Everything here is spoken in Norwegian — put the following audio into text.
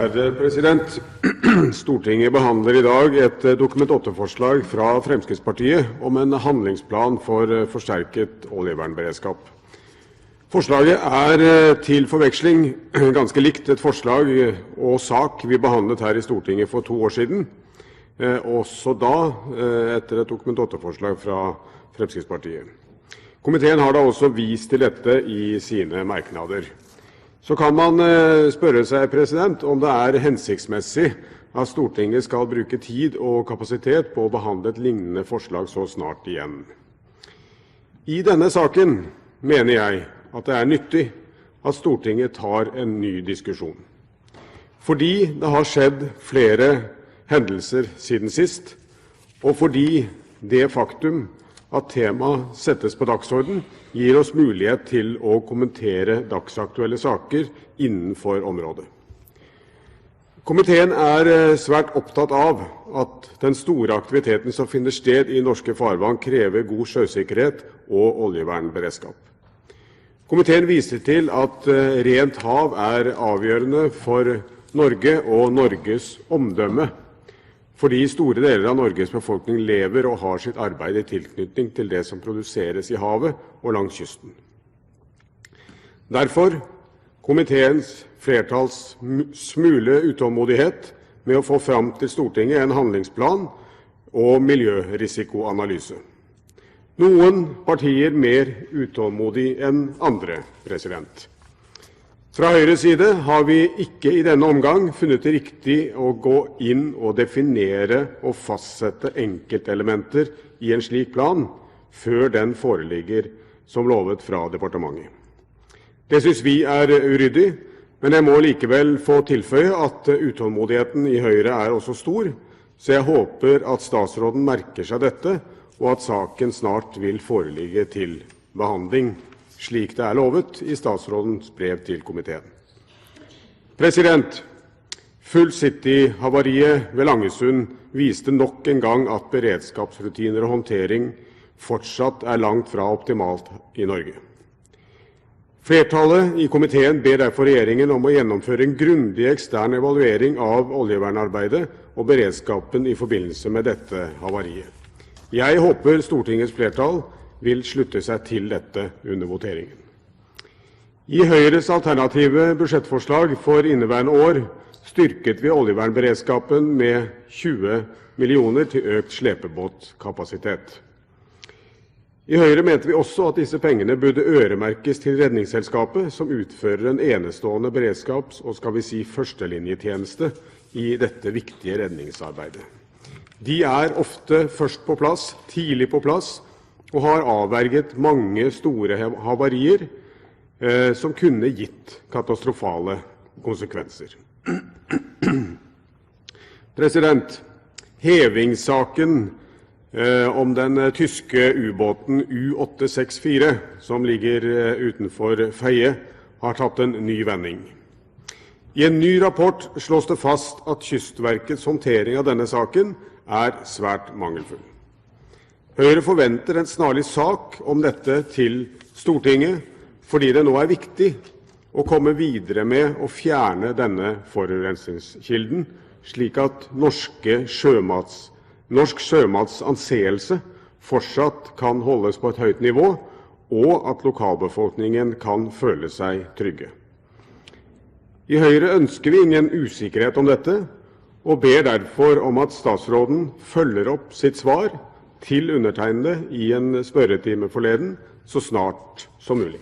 Herre president, Stortinget behandler I dag et Dokument 8-forslag fra Fremskrittspartiet om en handlingsplan for forsterket oljevernberedskap. Forslaget til forveksling ganske likt et forslag og sak vi behandlet her I Stortinget for 2 år siden, også da etter et Dokument 8-forslag fra Fremskrittspartiet. Komiteen har da også vist til dette I sine merknader. Så kan man spørre seg, om det hensiktsmessig at Stortinget skal bruke tid og kapasitet på å behandle et lignende forslag så snart igjen. I denne saken mener jeg at det nyttig at Stortinget tar en ny diskusjon. Fordi det har skjedd flere hendelser siden sist, og fordi det faktum at temaet settes på dagsorden gir oss mulighet til å kommentere dagsaktuelle saker innenfor området. Komiteen svært opptatt av at den store aktiviteten som finner sted I norske farvann krever god sjøsikkerhet og oljevernberedskap. Komiteen viser til at rent hav avgjørende for Norge og Norges omdømme, fordi store deler av Norges befolkning lever og har sitt arbeid I tilknytning til det som produseres I havet og langs kysten. Derfor komiteens flertalls smule utålmodighet med å få fram til Stortinget en handlingsplan og miljørisikoanalyse. Noen partier mer utålmodig enn andre, president. Fra Høyres side har vi ikke I denne omgang funnet det riktig å gå inn og definere og fastsette enkeltelementer I en slik plan før den foreligger som lovet fra departementet. Det synes vi uryddig, men jeg må likevel få tilføye at utålmodigheten I Høyre også stor, så jeg håper at statsråden merker seg dette, og at saken snart vil foreligge til behandling, slik det lovet I statsrådens brev til komiteen. President, Full City-havariet ved Langesund viste nok en gang at beredskapsrutiner og håndtering fortsatt langt fra optimalt I Norge. Flertallet I komiteen ber derfor regjeringen om å gjennomføre en grundig ekstern evaluering av oljevernarbeidet og beredskapen I forbindelse med dette havariet. Jeg håper Stortingets flertall vil slutte seg til dette under voteringen. I Høyres alternative budsjettforslag for inneværende år styrket vi oljevernberedskapen med 20 millioner til økt slepebåtkapasitet. I Høyre mente vi også at disse pengene burde øremerkes til Redningsselskapet, som utfører en enestående beredskaps- og skal vi si førstelinjetjeneste I dette viktige redningsarbeidet. De ofte først på plass, tidlig på plass, og har avverget mange store havarier som kunne gitt katastrofale konsekvenser. President, hevingssaken om den tyske ubåten U-864 som ligger utenfor Fedje har tatt en ny vending. I en ny rapport slås det fast at Kystverkets håndtering av denne saken svært mangelfull. Høyre forventer en snarlig sak om dette til Stortinget, fordi det nå viktig å komme videre med å fjerne denne forurensningskilden, slik at norsk sjømats anseelse fortsatt kan holdes på et høyt nivå, og at lokalbefolkningen kan føle seg trygge. I Høyre ønsker vi ingen usikkerhet om dette, og ber derfor om at statsråden følger opp sitt svar til undertegnede I en spørretime forleden så snart som mulig.